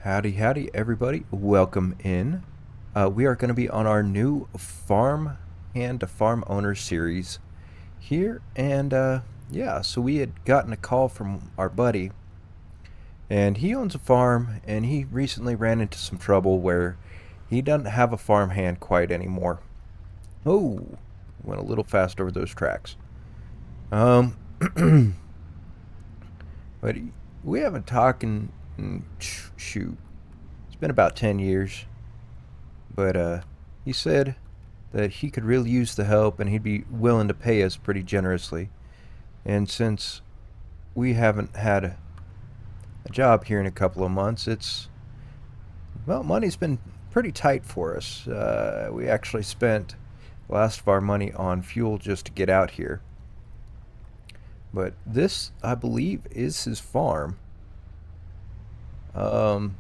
Howdy, howdy, everybody. Welcome in. We are going to be on our new Farm and Farm Owner series here. And so we had gotten a call from our buddy, and he owns a farm, and he recently ran into some trouble where he doesn't have a farm hand quite anymore. Oh, went a little fast over those tracks. Um, but we haven't talked shoot, it's been about 10 years. But he said that he could really use the help and he'd be willing to pay us pretty generously. And since we haven't had a job here in a couple of months, money's been pretty tight for us. We actually spent last of our money on fuel just to get out here. But this, I believe, is his farm. Um,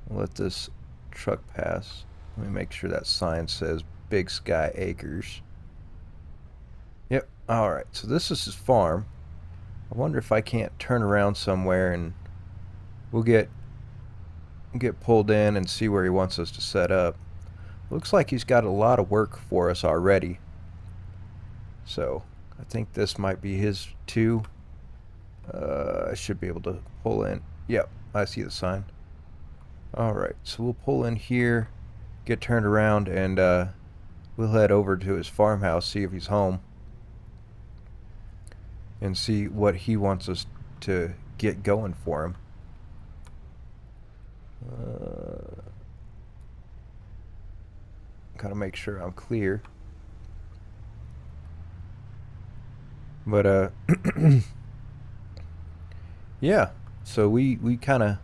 let this truck pass. Let me make sure that sign says Big Sky Acres. Yep. All right. So this is his farm. I wonder if I can't turn around somewhere and we'll get pulled in and see where he wants us to set up. Looks like he's got a lot of work for us already. So I think this might be his too. I should be able to pull in. Yep, I see the sign. All right, so we'll pull in here, get turned around, and we'll head over to his farmhouse, see if he's home, and see what he wants us to get going for him. Gotta make sure I'm clear. But yeah. So we kind of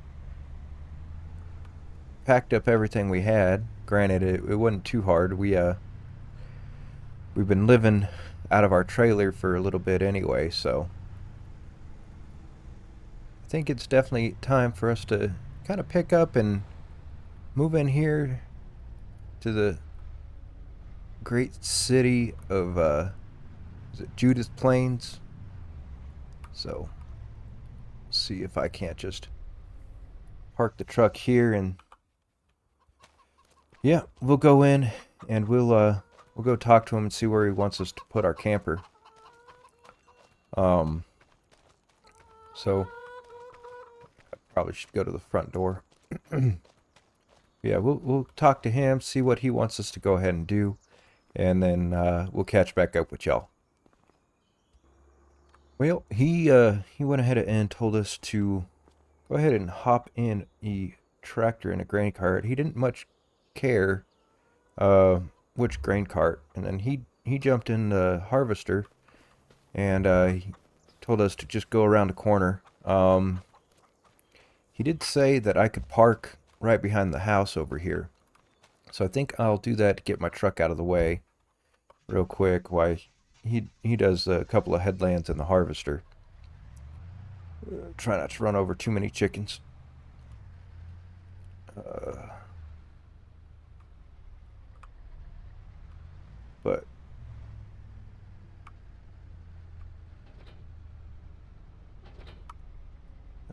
packed up everything we had. Granted, it wasn't too hard. We've been living out of our trailer for a little bit anyway, so I think it's definitely time for us to kind of pick up and move in here to the great city of is it Judith Plains? So see if I can't just park the truck here and yeah, we'll go in and we'll go talk to him and see where he wants us to put our camper. Um so I probably should go to the front door. Yeah, we'll talk to him, see what he wants us to go ahead and do, and then we'll catch back up with y'all. Well, he went ahead and told us to go ahead and hop in a tractor and a grain cart. He didn't much care uh, which grain cart, and then he jumped in the harvester and he told us to just go around the corner. He did say that I could park right behind the house over here, so I think I'll do that to get my truck out of the way real quick. While he does a couple of headlands in the harvester. Try not to run over too many chickens. Uh, but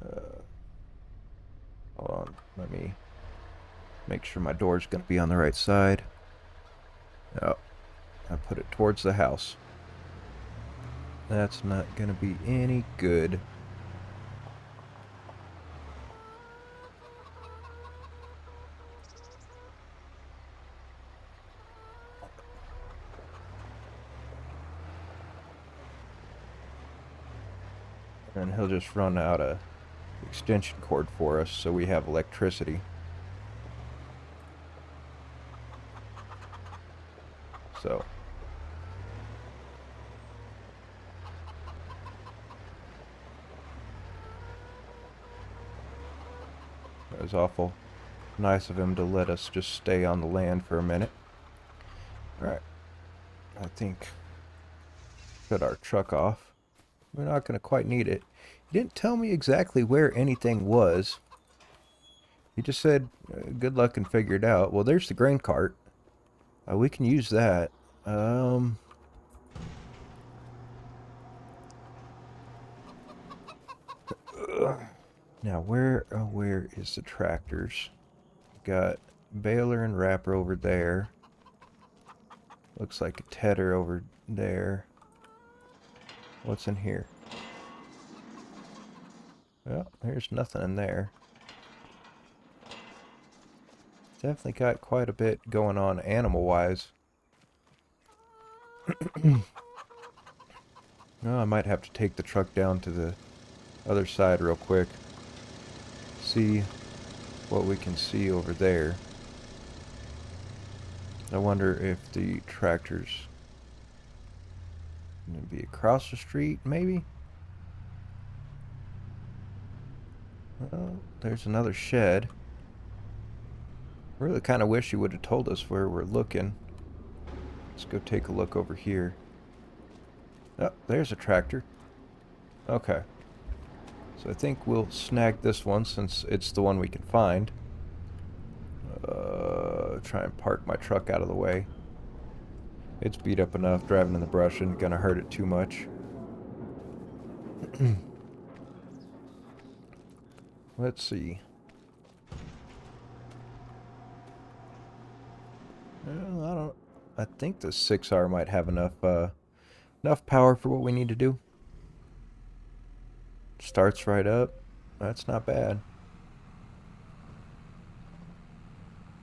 uh, hold on, let me make sure my door's going to be on the right side. Oh, I put it towards the house. That's not going to be any good. And he'll just run out a extension cord for us so we have electricity. So it was awful nice of him to let us just stay on the land for a minute. Alright, I think shut our truck off. We're not going to quite need it. He didn't tell me exactly where anything was. He just said, good luck and figure it out. Well, there's the grain cart. We can use that. Um, Now, where is the tractors? Got baler and wrapper over there. Looks like a tedder over there. What's in here? Well, there's nothing in there. Definitely got quite a bit going on animal-wise. Oh, I might have to take the truck down to the other side real quick. See what we can see over there. I wonder if the tractor's gonna be across the street, maybe? Oh, there's another shed. Really kind of wish you would have told us where we're looking. Let's go take a look over here. Oh, there's a tractor. Okay. So I think we'll snag this one since it's the one we can find. Try and park my truck out of the way. It's beat up enough. Driving in the brush isn't gonna hurt it too much. Let's see. Well, I think the 6R might have enough power for what we need to do. Starts right up. That's not bad.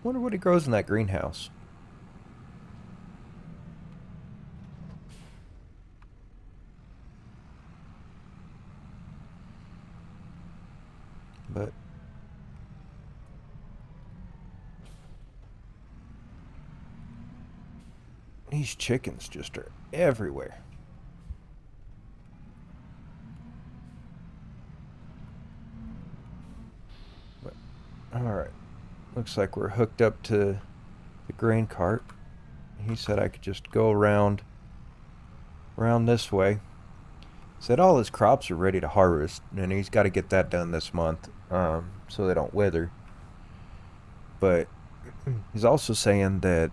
Wonder what he grows in that greenhouse. But these chickens just are everywhere. But alright. Looks like we're hooked up to the grain cart. He said I could just go around this way. Said all his crops are ready to harvest, and he's got to get that done this month, so they don't wither. But he's also saying that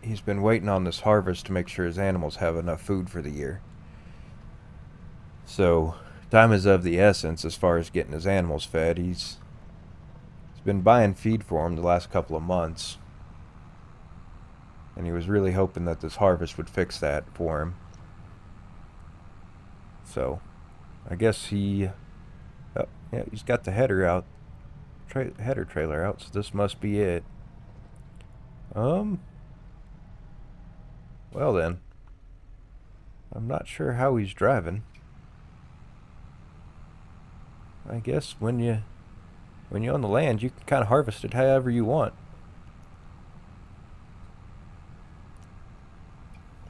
he's been waiting on this harvest to make sure his animals have enough food for the year. So time is of the essence as far as getting his animals fed. He's been buying feed for them the last couple of months. And he was really hoping that this harvest would fix that for him. So, I guess he... Oh, yeah, he's got the header out. Header trailer out, so this must be it. Well then. I'm not sure how he's driving. I guess when you own the land, you can kind of harvest it however you want.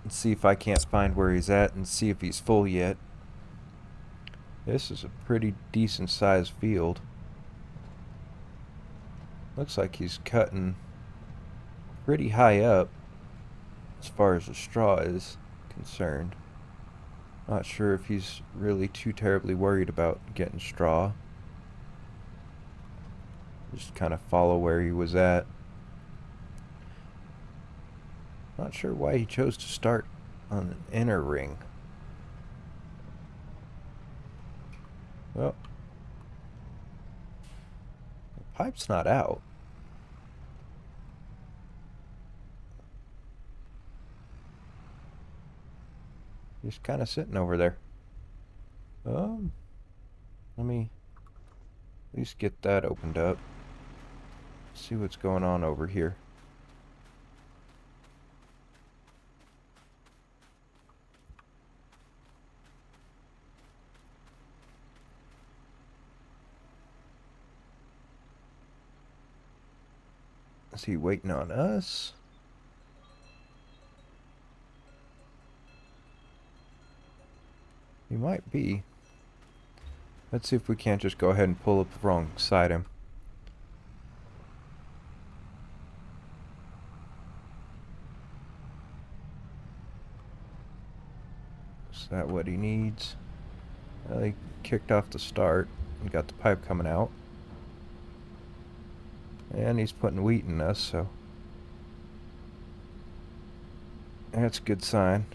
Let's see if I can't find where he's at and see if he's full yet. This is a pretty decent sized field. Looks like he's cutting pretty high up as far as the straw is concerned. Not sure if he's really too terribly worried about getting straw. Just kind of follow where he was at. Not sure why he chose to start on an inner ring. Well, the pipe's not out. Just kind of sitting over there. Let me at least get that opened up. See what's going on over here. Is he waiting on us? He might be. Let's see if we can't just go ahead and pull up wrong side him. Is that what he needs? Well, he kicked off the start and got the pipe coming out. And he's putting wheat in us, so that's a good sign.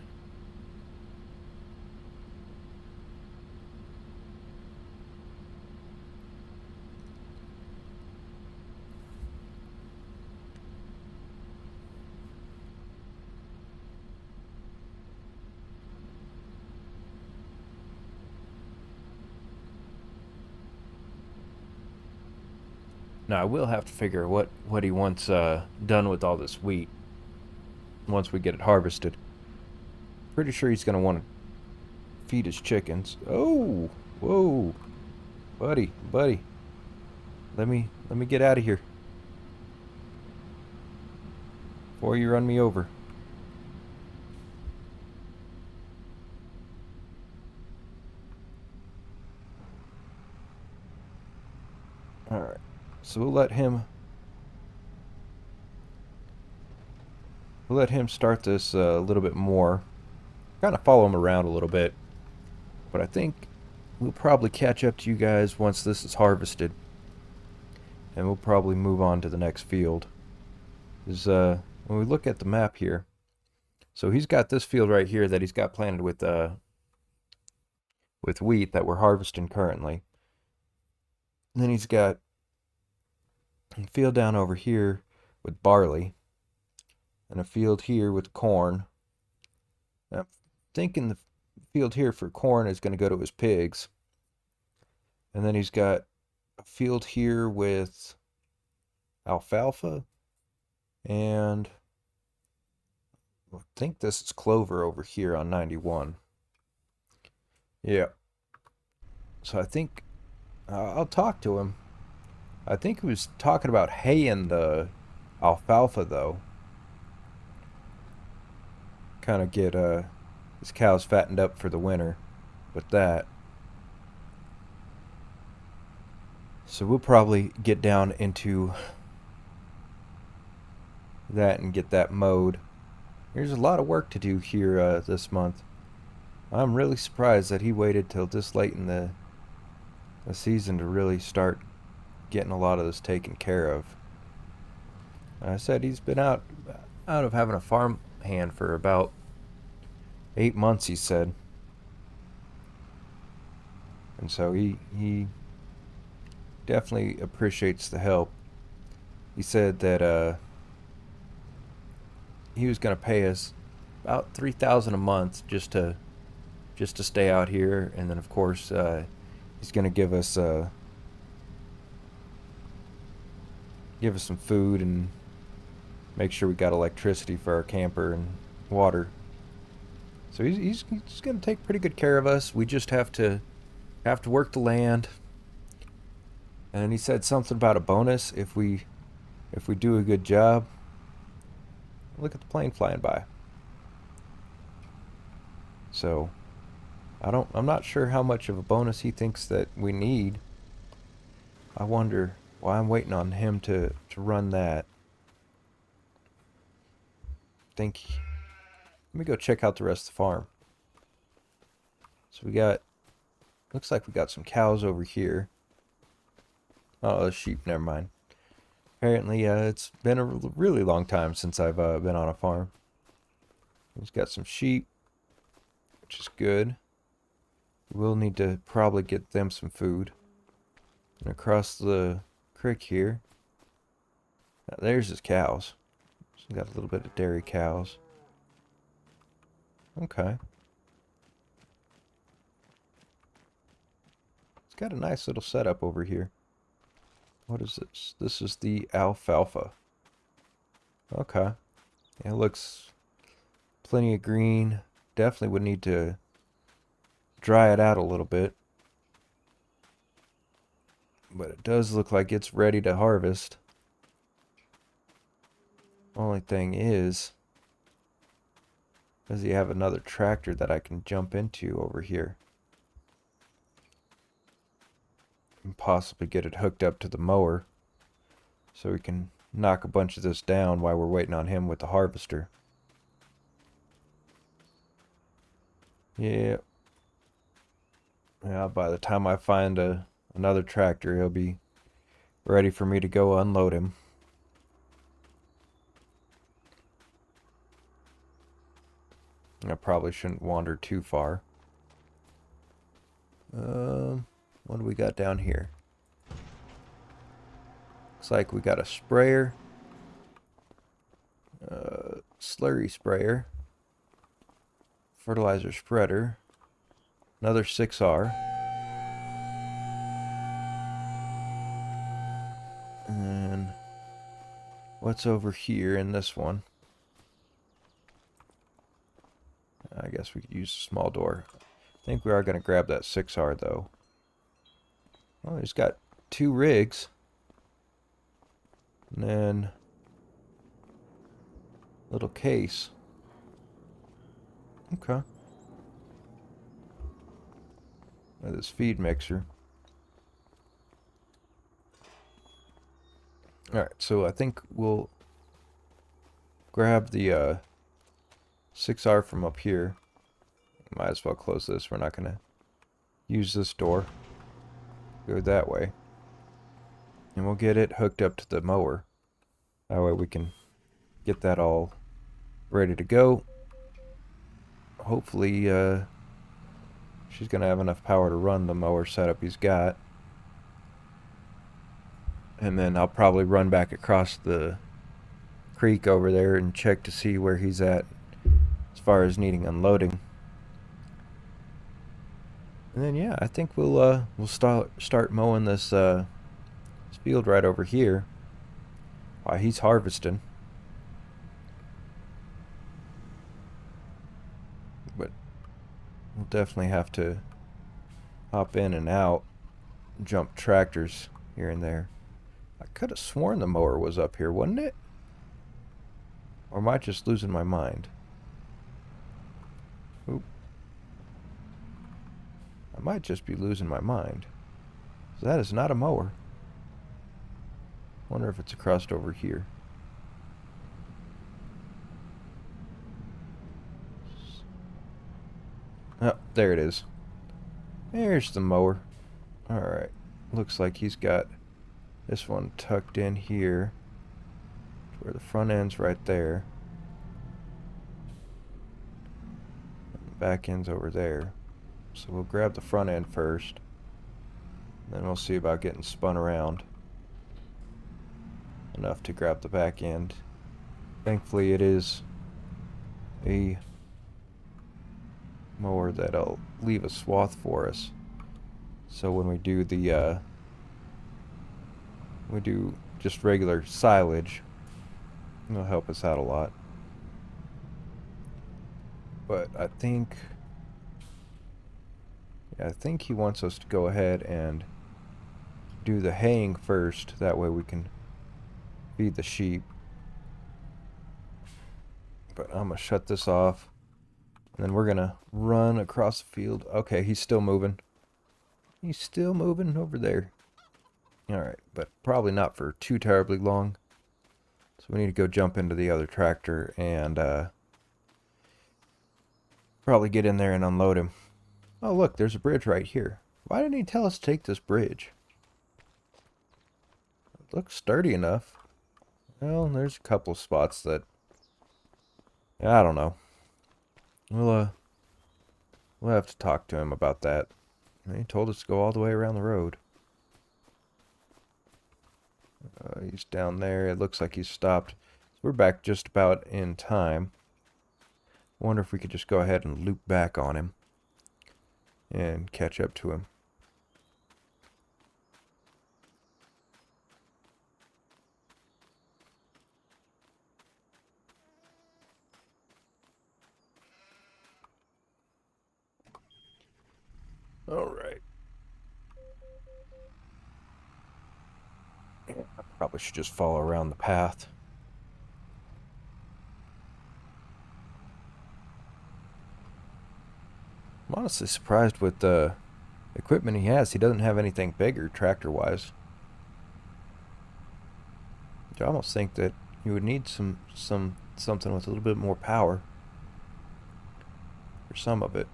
Now I will have to figure what he wants done with all this wheat once we get it harvested. Pretty sure he's gonna want to feed his chickens. Oh, whoa, buddy, let me get out of here before you run me over. All right, so we'll let him start this a little bit more. Kind of follow him around a little bit, but I think we'll probably catch up to you guys once this is harvested, and we'll probably move on to the next field. Is when we look at the map here, so he's got this field right here that he's got planted with wheat that we're harvesting currently. And then he's got a field down over here with barley, and a field here with corn. I'm thinking the field here for corn is going to go to his pigs. And then he's got a field here with alfalfa, and I think this is clover over here on 91. Yeah. So I think I'll talk to him. I think he was talking about haying the alfalfa though. Kind of get his cows fattened up for the winter with that. So we'll probably get down into that and get that mowed. There's a lot of work to do here this month. I'm really surprised that he waited till this late in the season to really start getting a lot of this taken care of. I said he's been out of having a farm hand for about 8 months, he said. And so he definitely appreciates the help. He said that he was going to pay us about $3,000 a month just to stay out here, and then of course he's going to give us some food and make sure we got electricity for our camper and water. So he's going to take pretty good care of us. We just have to work the land. And he said something about a bonus if we do a good job. Look at the plane flying by. So I'm not sure how much of a bonus he thinks that we need. I wonder why I'm waiting on him to run that. Let me go check out the rest of the farm. So looks like we got some cows over here. Oh, sheep, never mind. Apparently, it's been a really long time since I've been on a farm. He's got some sheep, which is good. We'll need to probably get them some food. And across the creek here, there's his cows. So we got a little bit of dairy cows. Okay. It's got a nice little setup over here. What is this? This is the alfalfa. Okay. Yeah, it looks plenty of green. Definitely would need to dry it out a little bit. But it does look like it's ready to harvest. Only thing is, does he have another tractor that I can jump into over here? And possibly get it hooked up to the mower so we can knock a bunch of this down while we're waiting on him with the harvester. Yeah. Yeah, by the time I find another tractor, he'll be ready for me to go unload him. I probably shouldn't wander too far. What do we got down here? Looks like we got a sprayer. Slurry sprayer. Fertilizer spreader. Another 6R. what's over here in this one? I guess we could use a small door. I think we are going to grab that 6R though. Oh, he's got 2 rigs. And then little case. Okay. This feed mixer. Alright, so I think we'll grab the 6R from up here. Might as well close this. We're not going to use this door. Go that way. And we'll get it hooked up to the mower. That way we can get that all ready to go. Hopefully she's going to have enough power to run the mower setup he's got. And then I'll probably run back across the creek over there and check to see where he's at as far as needing unloading. And then yeah, I think we'll start mowing this field right over here while he's harvesting. But we'll definitely have to hop in and out, jump tractors here and there. I could have sworn the mower was up here, wasn't it? Or am I just losing my mind? Oop. I might just be losing my mind. So that is not a mower. Wonder if it's across over here. Oh, there it is. There's the mower. Alright. Looks like he's got this one tucked in here, where the front end's right there. And the back end's over there. So we'll grab the front end first. Then we'll see about getting spun around enough to grab the back end. Thankfully it is a mower that'll leave a swath for us. So when we do the we do just regular silage, it'll help us out a lot. But I think he wants us to go ahead and do the haying first. That way we can feed the sheep. But I'm gonna shut this off, and then we're gonna run across the field. Okay, he's still moving. He's still moving over there. Alright, but probably not for too terribly long. So we need to go jump into the other tractor and probably get in there and unload him. Oh look, there's a bridge right here. Why didn't he tell us to take this bridge? It looks sturdy enough. Well, there's a couple spots that I don't know. We'll have to talk to him about that. He told us to go all the way around the road. He's down there. It looks like he's stopped. So we're back just about in time. Wonder if we could just go ahead and loop back on him and catch up to him. All right. I probably should just follow around the path. I'm honestly surprised with the equipment he has. He doesn't have anything bigger tractor-wise. I almost think that you would need something with a little bit more power for some of it.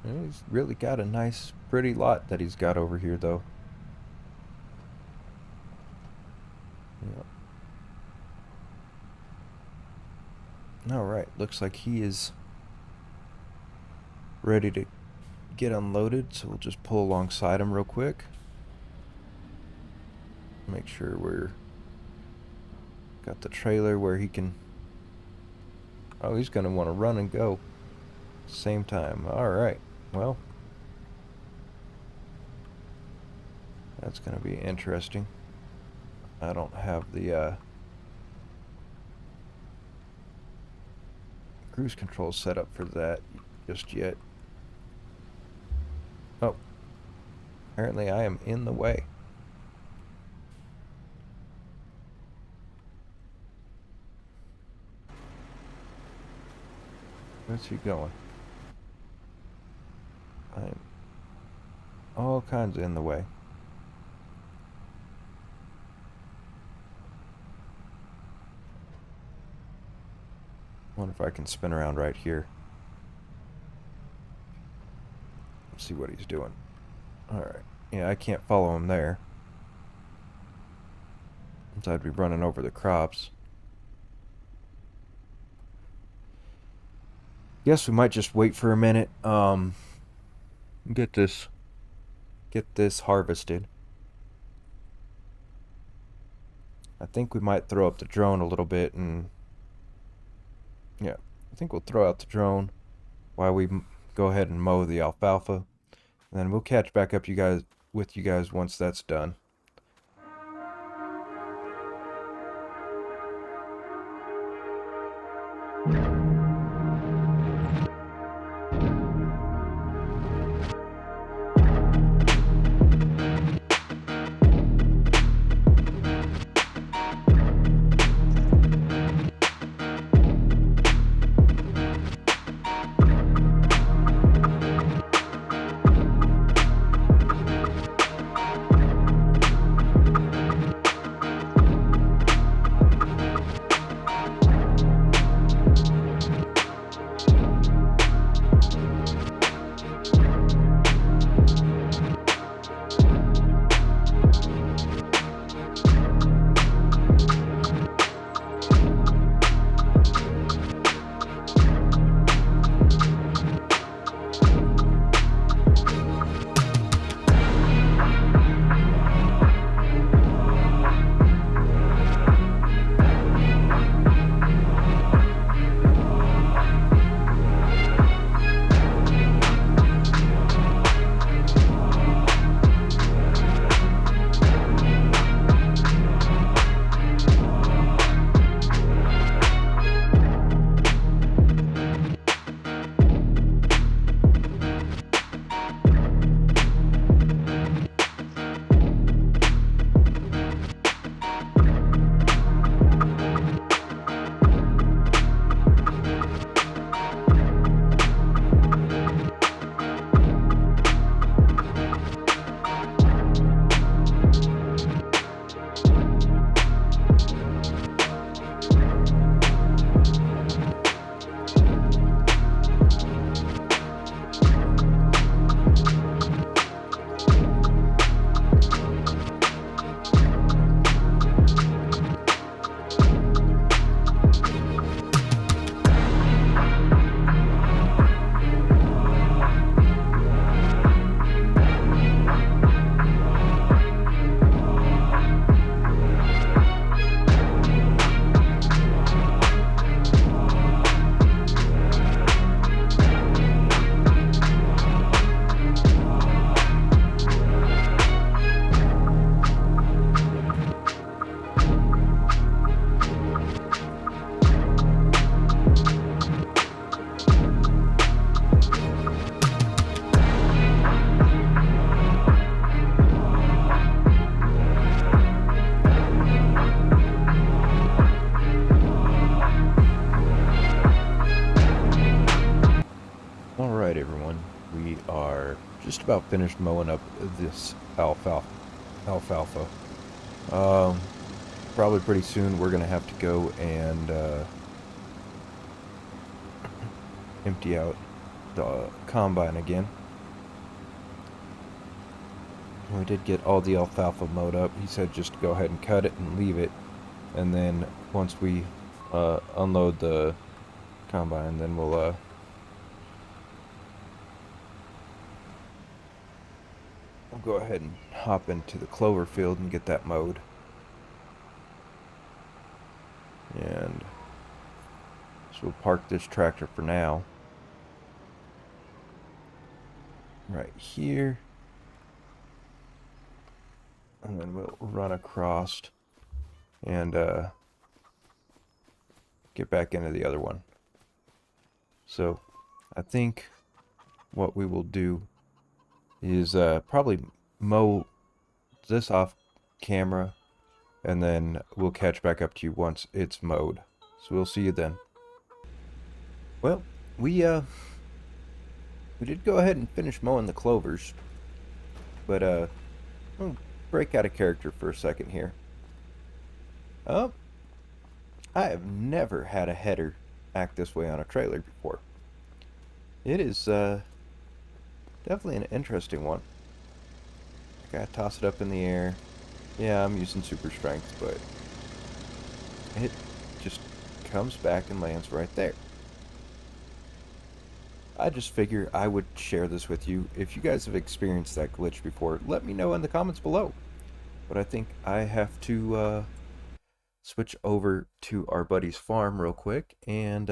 He's really got a nice, pretty lot that he's got over here, though. Yep. Alright, looks like he is ready to get unloaded, so we'll just pull alongside him real quick. Make sure we're Got the trailer where he can... Oh, he's going to want to run and go. Same time. Alright. Well, that's going to be interesting. I don't have the cruise control set up for that just yet. Oh, apparently I am in the way. Where's he going? I'm all kinds of in the way. Wonder if I can spin around right here. Let's see what he's doing. Alright. Yeah, I can't follow him there. So I'd be running over the crops. Guess we might just wait for a minute. Get this harvested. I think we might throw up the drone a little bit, and yeah, I think we'll throw out the drone while we go ahead and mow the alfalfa, and then we'll catch back up with you guys once that's done. Alright everyone, we are just about finished mowing up this alfalfa. Probably pretty soon we're gonna have to go and empty out the combine again. We did get all the alfalfa mowed up. He said just go ahead and cut it and leave it, and then once we unload the combine, then we'll go ahead and hop into the clover field and get that mowed. So we'll park this tractor for now. Right here. And then we'll run across and get back into the other one. So I think what we will do is probably mow this off camera, and then we'll catch back up to you once it's mowed. So we'll see you then. Well, we did go ahead and finish mowing the clovers, but I'll break out of character for a second here. I have never had a header act this way on a trailer before. It is definitely an interesting one. I gotta toss it up in the air. Yeah, I'm using super strength, but it just comes back and lands right there. I just figure I would share this with you. If you guys have experienced that glitch before, let me know in the comments below. But I think I have to switch over to our buddy's farm real quick and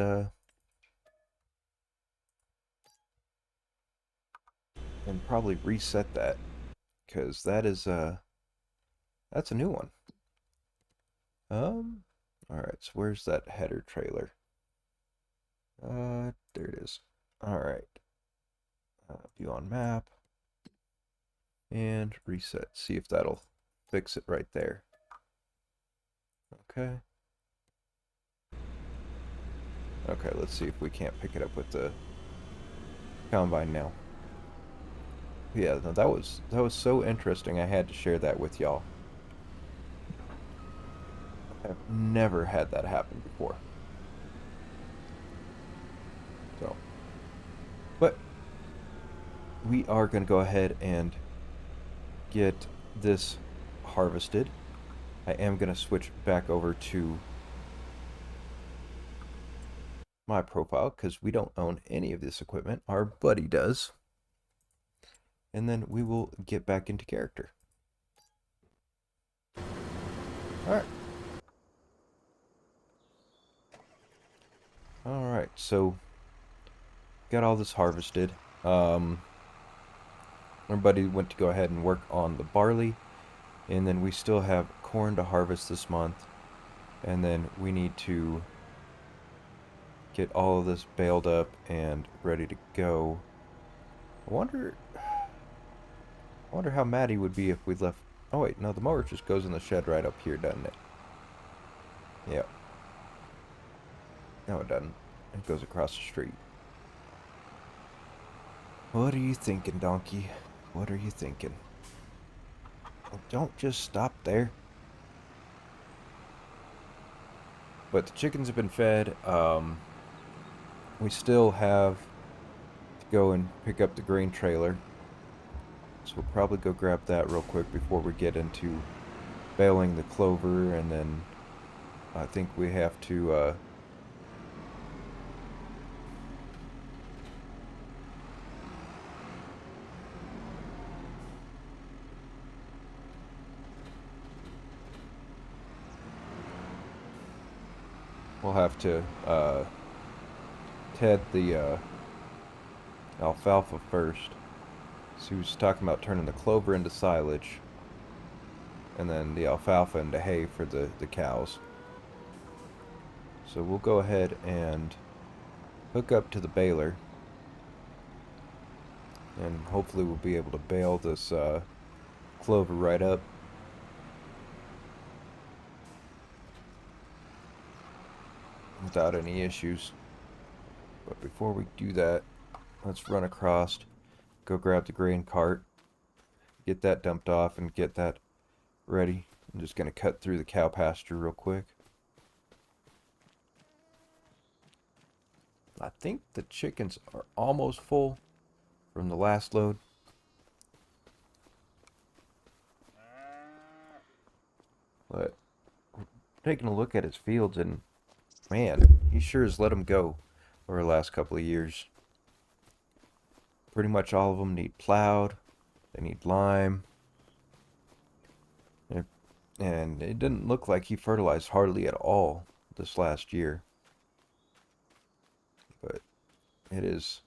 probably reset that, because that is that's a new one. All right, so where's that header trailer? There it is. All right. View on map and reset. See if that'll fix it right there. Okay. Okay, let's see if we can't pick it up with the combine now. Yeah, no, that was so interesting. I had to share that with y'all. I've never had that happen before. So, but we are going to go ahead and get this harvested. I am going to switch back over to my profile because we don't own any of this equipment. Our buddy does. And then we will get back into character. Alright. Alright, so got all this harvested. Our buddy went to go ahead and work on the barley. And then we still have corn to harvest this month. And then we need to get all of this baled up and ready to go. I wonder how mad he would be if we left. Oh wait, no, the mower just goes in the shed right up here, doesn't it? Yep. No, it doesn't. It goes across the street. What are you thinking, donkey? What are you thinking? Well, don't just stop there. But the chickens have been fed. We still have to go and pick up the grain trailer. So we'll probably go grab that real quick before we get into baling the clover, and then I think we have to ted the alfalfa first. So he was talking about turning the clover into silage, and then the alfalfa into hay for the cows. So we'll go ahead and hook up to the baler, and hopefully we'll be able to bale this clover right up. Without any issues. But before we do that, let's run across, go grab the grain cart, get that dumped off, and get that ready. I'm just going to cut through the cow pasture real quick. I think the chickens are almost full from the last load. But taking a look at his fields, and man, he sure has let them go over the last couple of years. Pretty much all of them need plowed. They need lime. And it didn't look like he fertilized hardly at all this last year. It is.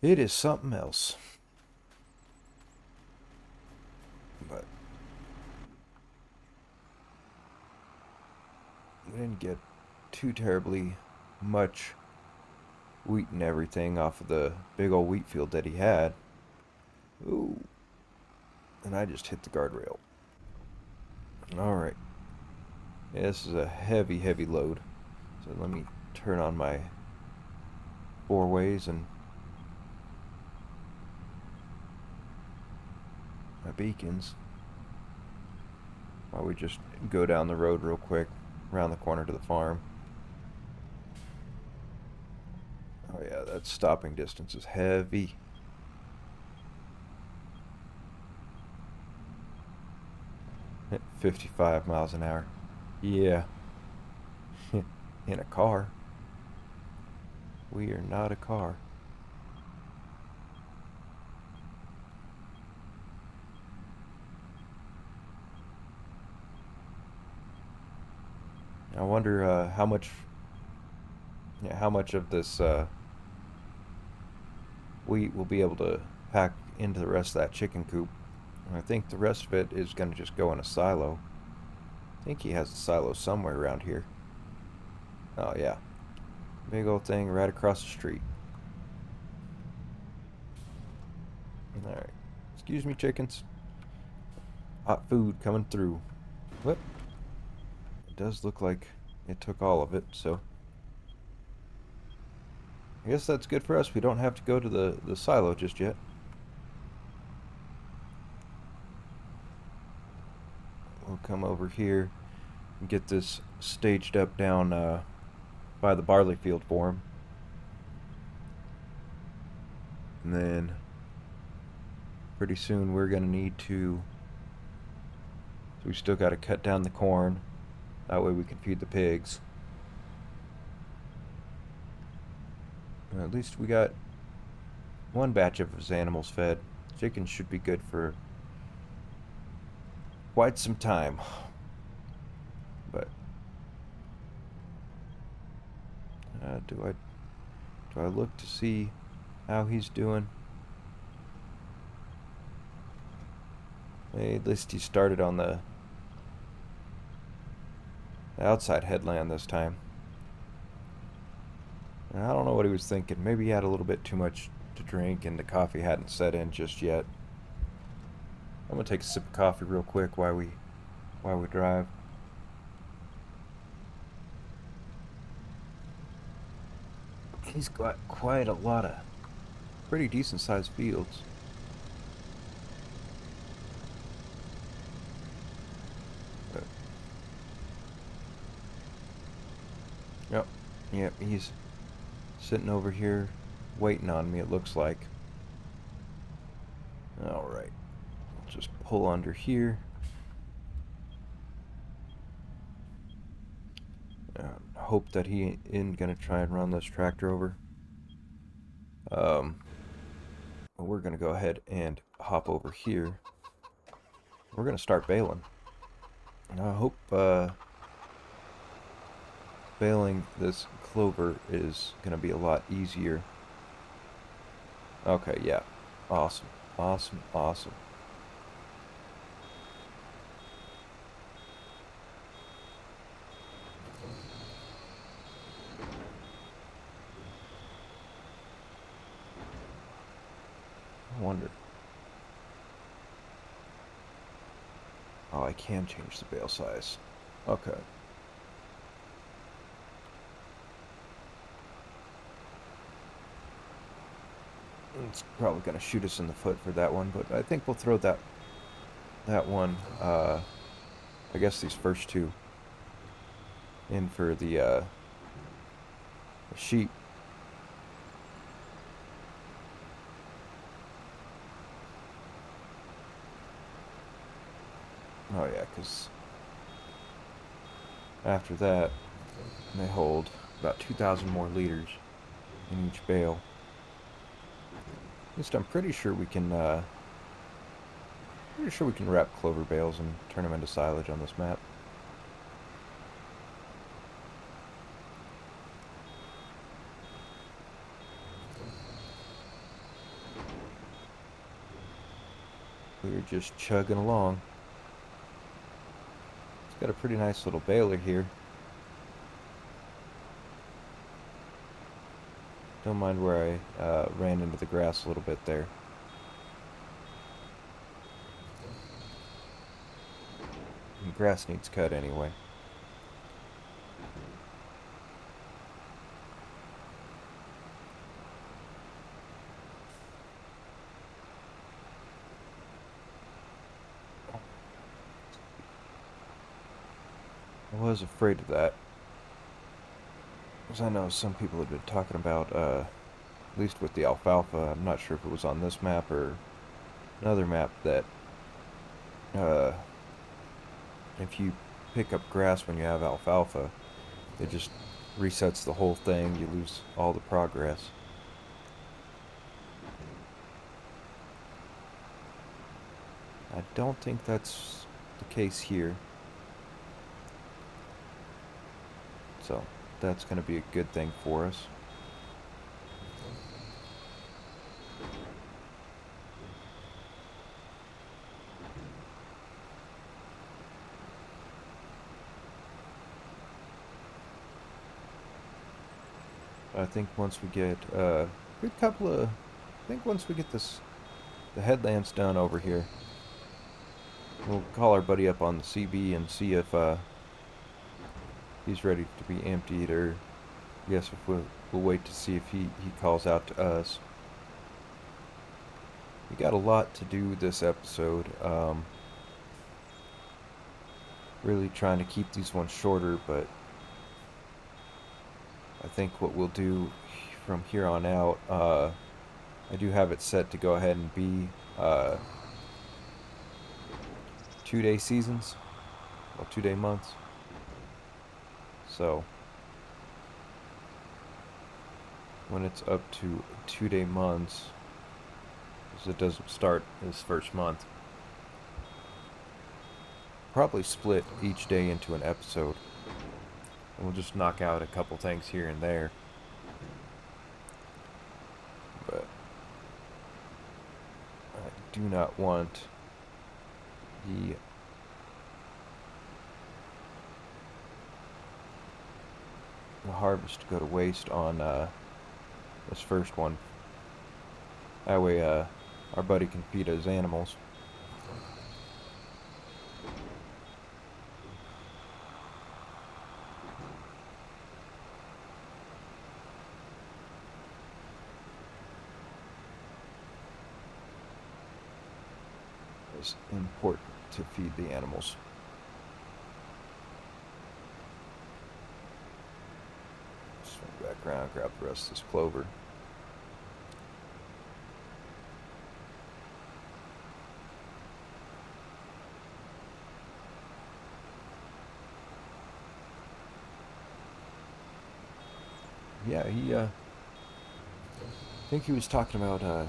It is something else. But we didn't get too terribly much wheat and everything off of the big old wheat field that he had. Ooh. And I just hit the guardrail. Alright. Yeah, this is a heavy, heavy load. So let me turn on my four ways and my beacons while we just go down the road real quick around the corner to the farm. Oh yeah, that stopping distance is heavy. At 55 miles an hour. Yeah. In a car. We are not a car. I wonder how much of this wheat we'll be able to pack into the rest of that chicken coop. I think the rest of it is going to just go in a silo. I think he has a silo somewhere around here. Oh yeah, big old thing right across the street. Alright, excuse me chickens. Hot food coming through. What? It does look like it took all of it, so I guess that's good for us. We don't have to go to the silo just yet. We'll come over here and get this staged up down by the barley field for him. And then pretty soon we're going to need to... So we still got to cut down the corn. That way we can feed the pigs. At least we got one batch of his animals fed. Chickens should be good for quite some time. But do I look to see how he's doing? At least he started on the outside headland this time. I don't know what he was thinking. Maybe he had a little bit too much to drink and the coffee hadn't set in just yet. I'm gonna take a sip of coffee real quick while we drive. He's got quite a lot of pretty decent sized fields. Yep, he's sitting over here waiting on me, it looks like. Alright, just pull under here. Hope that he isn't gonna try and run this tractor over. We're gonna go ahead and hop over here. We're gonna start baling. And I hope baling this clover is gonna be a lot easier. Okay, yeah. Awesome. Awesome. Awesome. I wonder. Oh, I can change the bale size. Okay. It's probably going to shoot us in the foot for that one, but I think we'll throw that one, I guess these first two, in for the sheep. Oh yeah, because after that, they hold about 2,000 more liters in each bale. At least I'm pretty sure we can wrap clover bales and turn them into silage on this map. we're just chugging along. It's got a pretty nice little baler here. Don't mind where I ran into the grass a little bit there. The grass needs cut anyway. I was afraid of that, because I know some people have been talking about, at least with the alfalfa, I'm not sure if it was on this map or another map, that uh, if you pick up grass when you have alfalfa, it just resets the whole thing, you lose all the progress. I don't think that's the case here. So that's going to be a good thing for us. I think once we get good couple of, I think once we get the headlands done over here, we'll call our buddy up on the CB and see if he's ready to be emptied, or yes, if we'll wait to see if he calls out to us. We got a lot to do this episode. Really trying to keep these ones shorter, but I think what we'll do from here on out, I do have it set to go ahead and be 2-day seasons, or 2-day months. So when it's up to 2-day months, because it doesn't start this first month, probably split each day into an episode. And we'll just knock out a couple things here and there. But I do not want the harvest to go to waste on this first one. That way our buddy can feed his animals. It's important to feed the animals. Swing back around, grab the rest of this clover. Yeah, I think he was talking about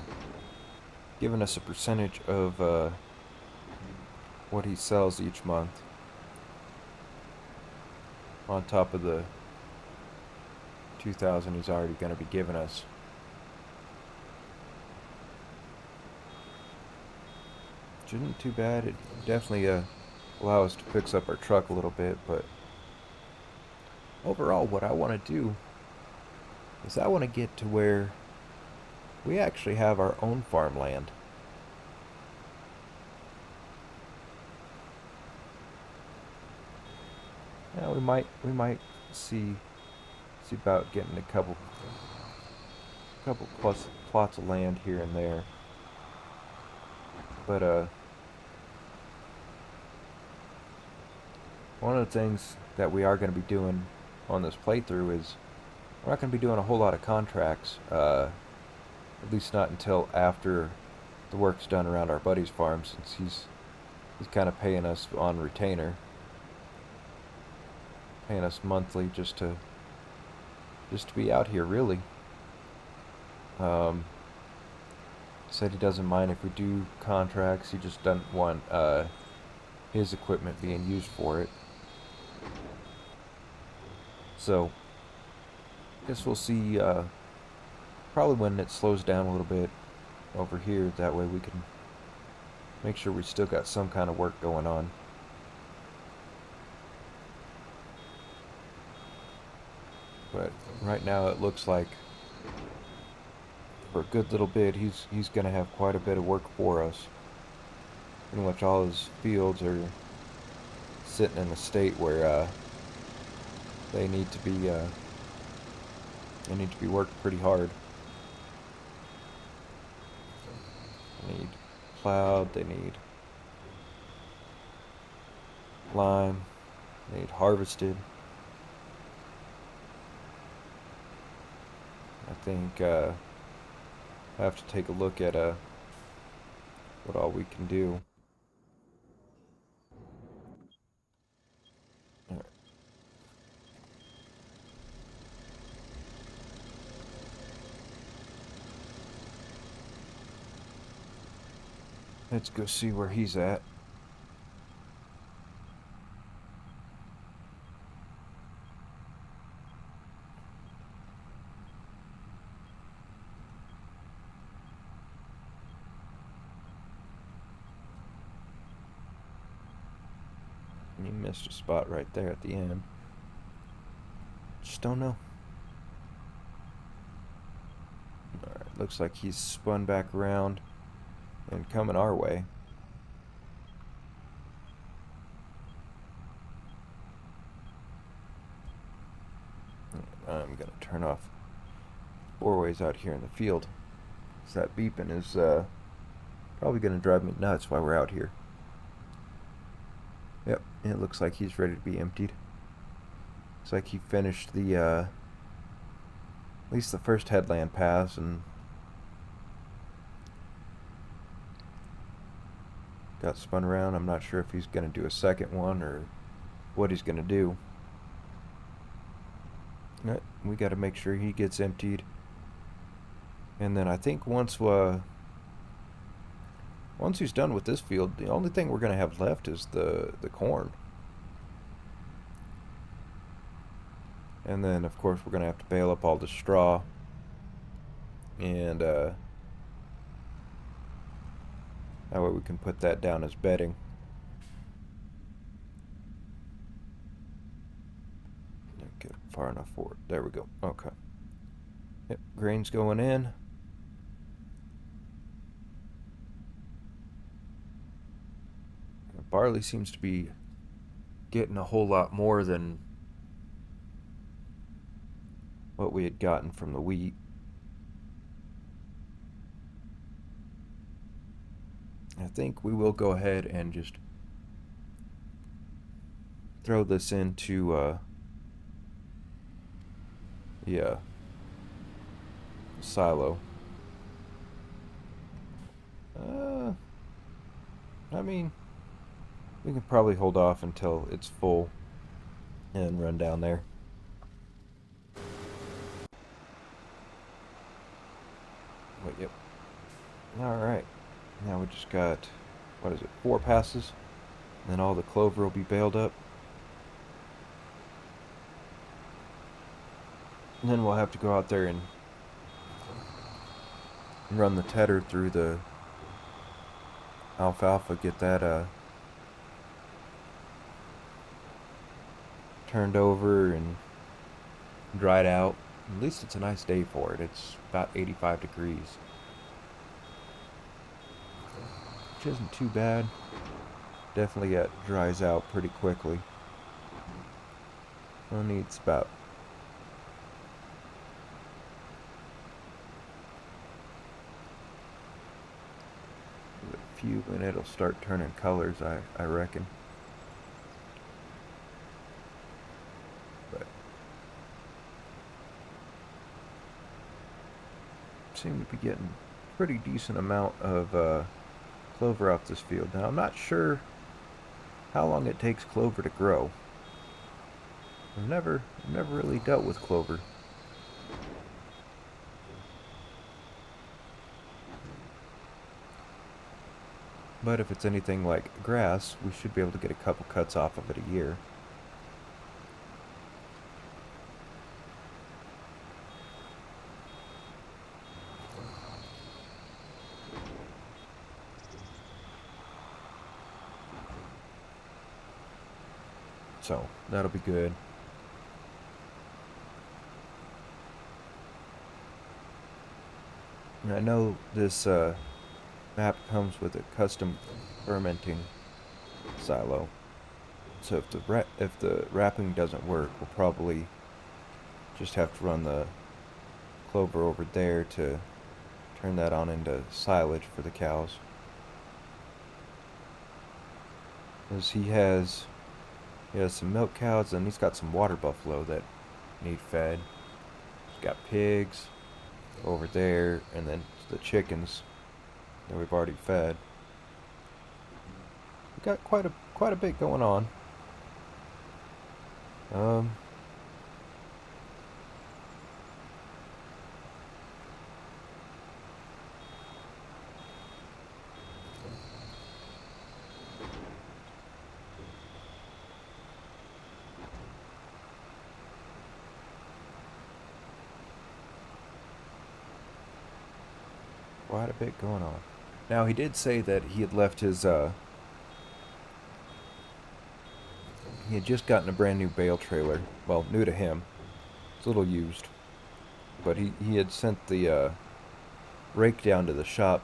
giving us a percentage of what he sells each month on top of the 2,000 he's already going to be giving us. Which isn't too bad. It definitely allow us to fix up our truck a little bit, but overall what I want to do is I want to get to where we actually have our own farmland. Yeah, we might see about getting a couple plus plots of land here and there. But one of the things that we are going to be doing on this playthrough is we're not going to be doing a whole lot of contracts, at least not until after the work's done around our buddy's farm, since he's kind of paying us on retainer, paying us monthly just to be out here, really. Said he doesn't mind if we do contracts, he just doesn't want his equipment being used for it. So guess we'll see probably when it slows down a little bit over here, that way we can Make sure we still got some kind of work going on. But right now it looks like for a good little bit he's going to have quite a bit of work for us. Pretty much all his fields are sitting in a state where they need to be worked pretty hard. They need plowed, they need lime, they need harvested. I think I have to take a look at what all we can do. All right. Let's go see where he's at. You missed a spot right there at the end. Just don't know. Alright, looks like he's spun back around and coming our way. I'm gonna turn off four-ways out here in the field. So that beeping is probably gonna drive me nuts while we're out here. Yep, it looks like he's ready to be emptied. Looks like he finished the at least the first headland pass and got spun around. I'm not sure if he's gonna do a second one or what he's gonna do. We got to make sure he gets emptied, and then I think once he's done with this field, the only thing we're gonna have left is the corn. And then of course we're gonna have to bale up all the straw, and that way we can put that down as bedding. Get far enough forward. There we go. Okay. Yep, grain's going in. Barley seems to be getting a whole lot more than what we had gotten from the wheat. I think we will go ahead and just throw this into silo. I mean, we can probably hold off until it's full and run down there. Wait, yep. Alright. Now we just got, what is it, 4 passes? And then all the clover will be baled up. And then we'll have to go out there and run the tedder through the alfalfa, get that turned over and dried out. At least it's a nice day for it. It's about 85 degrees. Which isn't too bad. Definitely dries out pretty quickly. Only needs about a few and it'll start turning colors, I reckon. But seem to be getting a pretty decent amount of clover off this field. Now I'm not sure how long it takes clover to grow. I've never really dealt with clover. But if it's anything like grass, we should be able to get a couple cuts off of it a year. So that'll be good. And I know this map comes with a custom fermenting silo. So if the wrapping doesn't work, we'll probably just have to run the clover over there to turn that on into silage for the cows. Because he has some milk cows, and he's got some water buffalo that need fed. He's got pigs over there, and then the chickens that we've already fed. We've got quite a bit going on. Quite a bit going on. Now, he did say that he had left his, he had just gotten a brand new bale trailer. Well, new to him. It's a little used. But he had sent the, rake down to the shop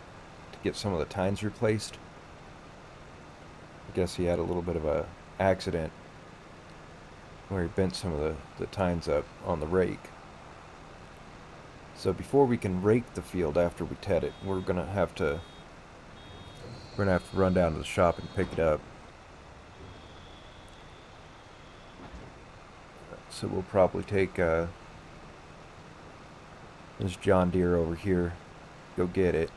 to get some of the tines replaced. I guess he had a little bit of a accident where he bent some of the tines up on the rake. So before we can rake the field after we ted it, we're gonna have to run down to the shop and pick it up. So we'll probably take this John Deere over here, go get it.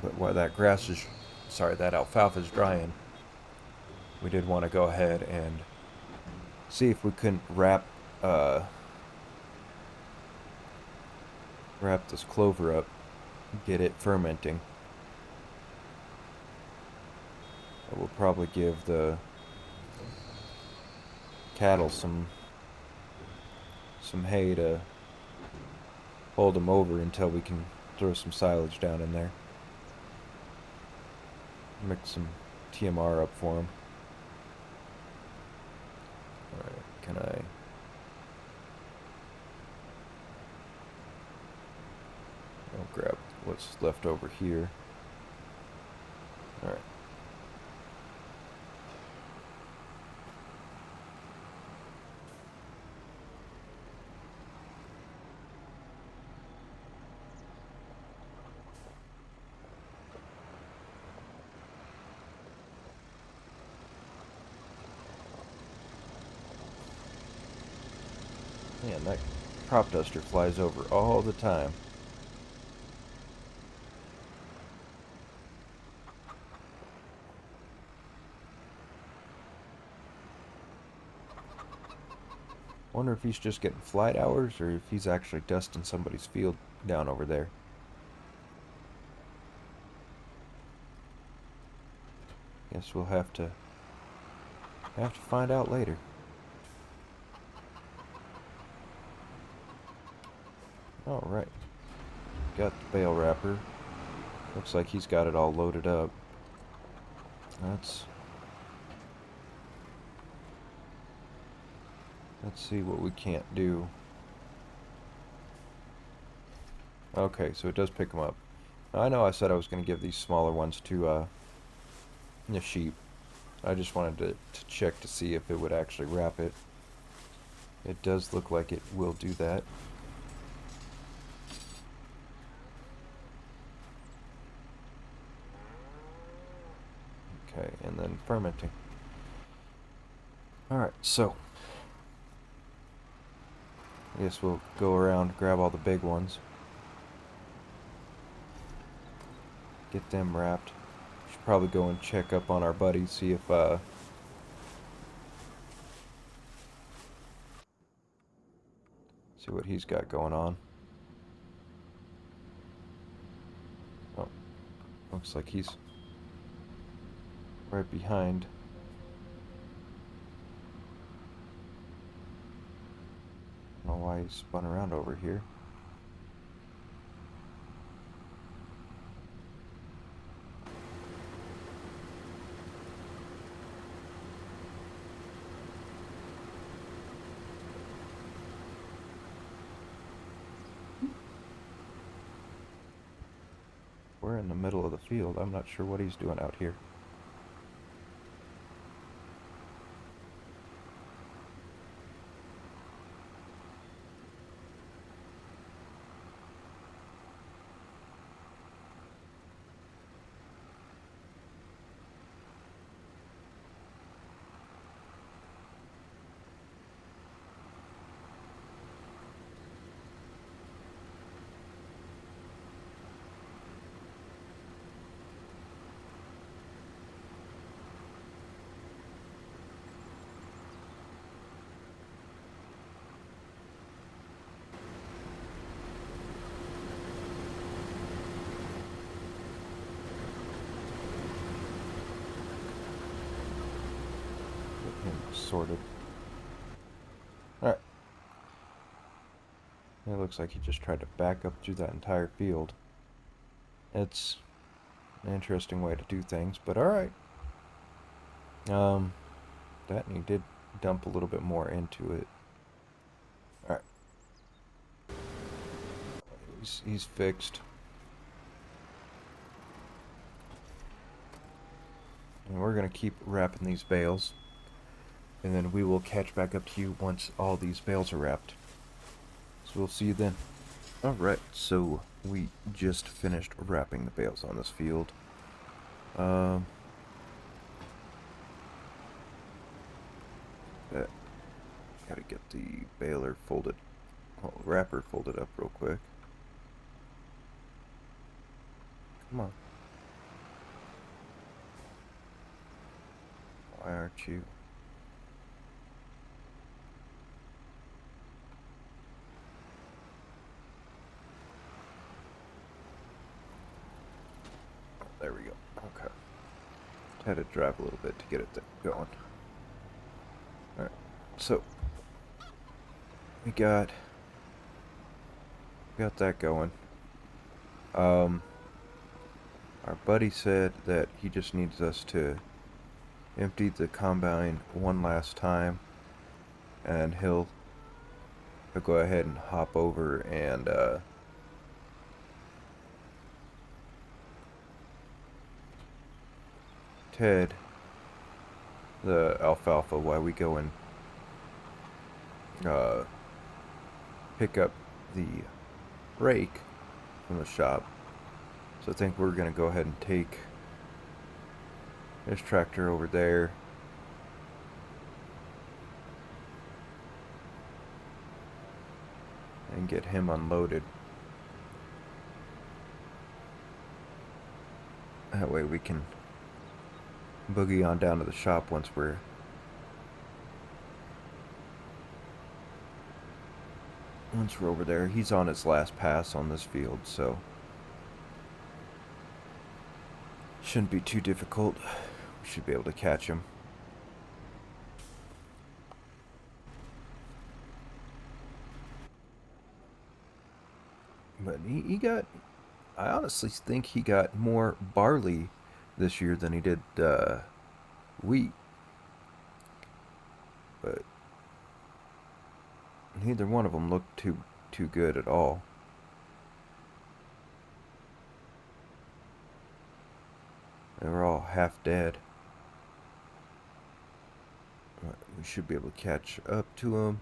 But while that that alfalfa is drying, we did want to go ahead and see if we couldn't wrap this clover up, get it fermenting. We'll probably give the cattle some hay to hold them over until we can throw some silage down in there. Mix some TMR up for them. Alright, can I'll grab what's left over here. Alright. Man, that crop duster flies over all the time. Wonder if he's just getting flight hours or if he's actually dusting somebody's field down over there. Guess we'll have to find out later. Alright. Got the bale wrapper. Looks like he's got it all loaded up. Let's see what we can't do. Okay, so it does pick them up. Now, I know I said I was going to give these smaller ones to the sheep. I just wanted to check to see if it would actually wrap it. It does look like it will do that. Okay, and then fermenting. Alright, so I guess we'll go around, grab all the big ones. Get them wrapped. Should probably go and check up on our buddy, see if see what he's got going on. Oh, looks like he's right behind. I don't know why he spun around over here. we're in the middle of the field. I'm not sure what he's doing out here. Get him sorted. Alright. It looks like he just tried to back up through that entire field. It's an interesting way to do things, but alright. That and he did dump a little bit more into it. Alright. He's fixed. And we're going to keep wrapping these bales. And then we will catch back up to you once all these bales are wrapped. So we'll see you then. Alright, so we just finished wrapping the bales on this field. Gotta get the baler folded, wrapper folded up real quick. Come on. Why aren't you? There we go. Okay. Had to drive a little bit to get it going. Alright. So we got that going. Our buddy said that he just needs us to empty the combine one last time, and he'll go ahead and hop over and Ted the alfalfa while we go and pick up the rake from the shop. So I think we're going to go ahead and take this tractor over there. And get him unloaded. That way we can boogie on down to the shop once we're over there. He's on his last pass on this field, so shouldn't be too difficult. We should be able to catch him. But he got, I honestly think he got more barley this year than he did wheat. But neither one of them looked too good at all. They were all half dead. We should be able to catch up to him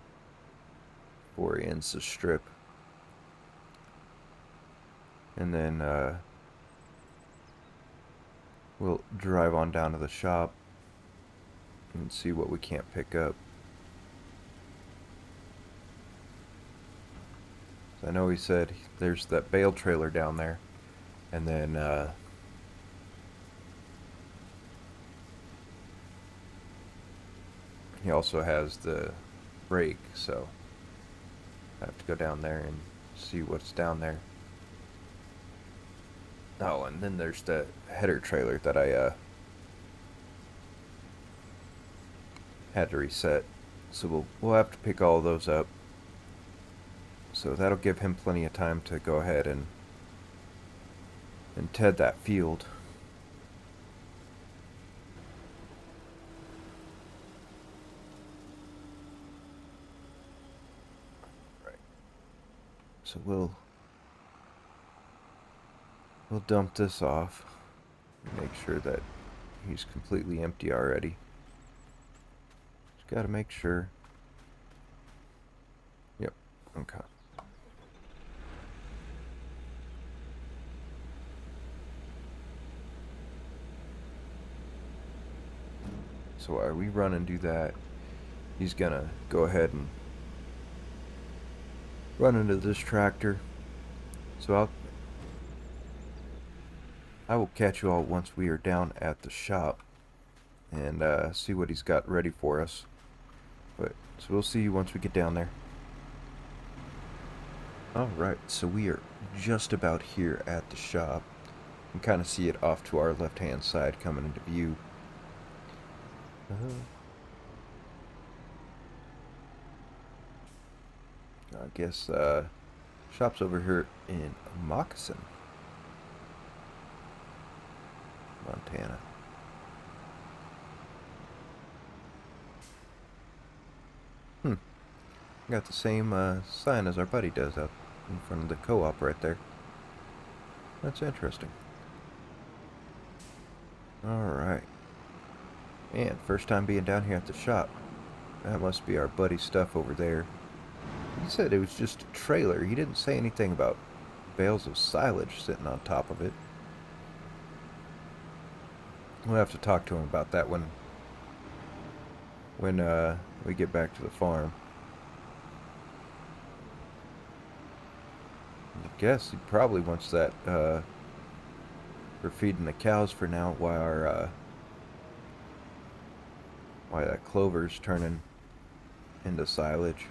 before he ends the strip. And then we'll drive on down to the shop and see what we can't pick up. I know he said there's that bale trailer down there, and then he also has the brake, so I have to go down there and see what's down there. Oh, and then there's the header trailer that I had to reset, so we'll have to pick all of those up. So that'll give him plenty of time to go ahead and ted that field. Right. So we'll We'll dump this off. Make sure that he's completely empty already. Just gotta make sure. Yep. Okay. So while we run and do that, he's gonna go ahead and run into this tractor. So I will catch you all once we are down at the shop and see what he's got ready for us. So we'll see you once we get down there. Alright, so we are just about here at the shop. You can kind of see it off to our left hand side coming into view. I guess shop's over here in Moccasin, Montana. Got the same sign as our buddy does out in front of the co-op right there. That's interesting. Alright. And first time being down here at the shop. That must be our buddy's stuff over there. He said it was just a trailer. He didn't say anything about bales of silage sitting on top of it. We'll have to talk to him about that when we get back to the farm. I guess he probably wants that for feeding the cows for now while that clover's turning into silage.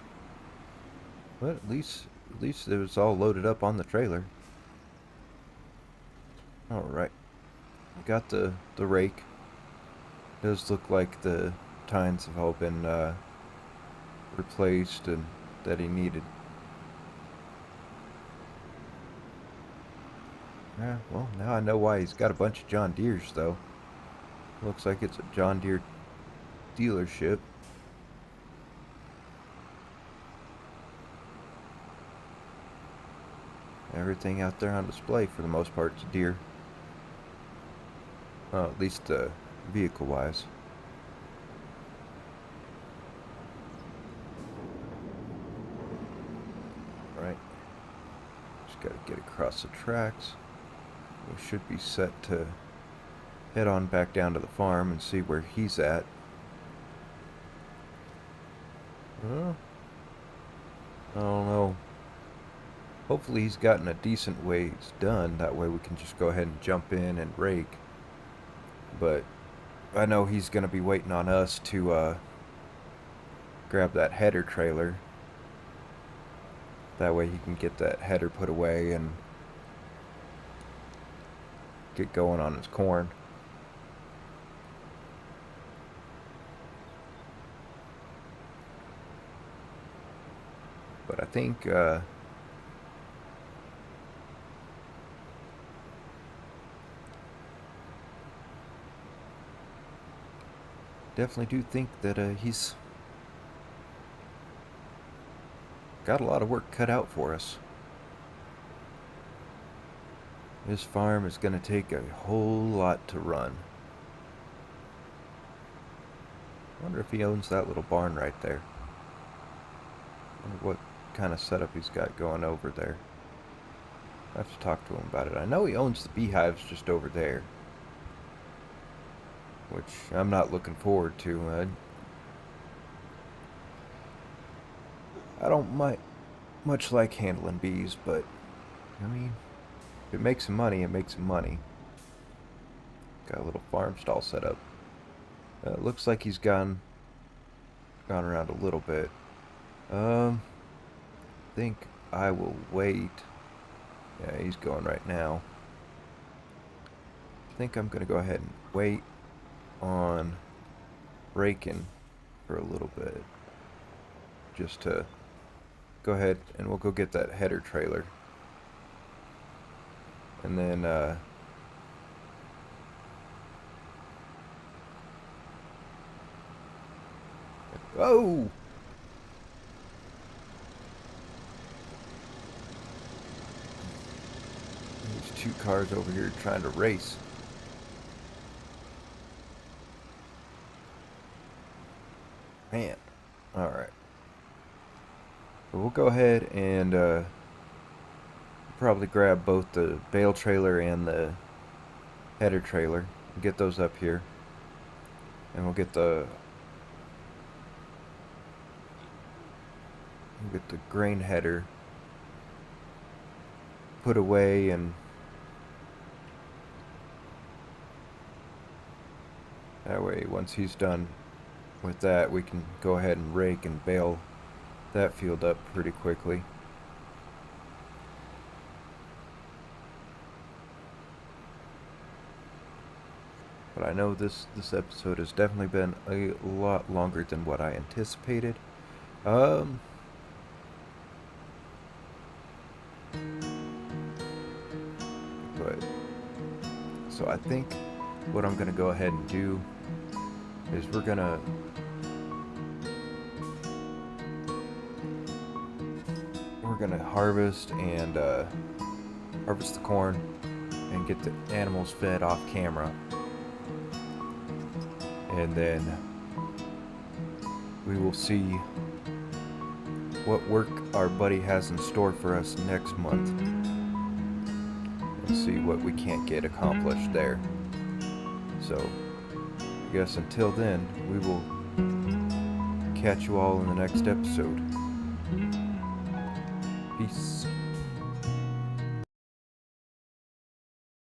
But at least it was all loaded up on the trailer. Alright. Got the rake. Does look like the tines have all been replaced and that he needed. Yeah, well, now I know why he's got a bunch of John Deeres, though. Looks like it's a John Deere dealership. Everything out there on display, for the most part, is Deere. Well, at least vehicle-wise. Right. Just gotta get across the tracks. We should be set to head on back down to the farm and see where he's at. I don't know. Hopefully he's gotten a decent ways done. That way we can just go ahead and jump in and rake. But I know he's going to be waiting on us to grab that header trailer. That way he can get that header put away and get going on his corn. But I think definitely do think that he's got a lot of work cut out for us. This farm is going to take a whole lot to run. I wonder if he owns that little barn right there. I wonder what kind of setup he's got going over there. I have to talk to him about it. I know he owns the beehives just over there, which I'm not looking forward to. I don't much like handling bees, but I mean, if it makes him money, it makes him money. Got a little farm stall set up. Looks like he's gone around a little bit. Think I will wait. Yeah, he's going right now. I think I'm gonna go ahead and wait on raking for a little bit, just to go ahead and we'll go get that header trailer, and then oh, There's two cars over here trying to race. Man. Alright. So we'll go ahead and probably grab both the bale trailer and the header trailer. Get those up here. And we'll get the grain header put away, and that way once he's done with that, we can go ahead and rake and bale that field up pretty quickly. But I know this episode has definitely been a lot longer than what I anticipated. But so I think what I'm gonna go ahead and do is we're gonna harvest and harvest the corn and get the animals fed off camera, and then we will see what work our buddy has in store for us next month and see what we can't get accomplished there. So I guess until then, we will catch you all in the next episode. Peace.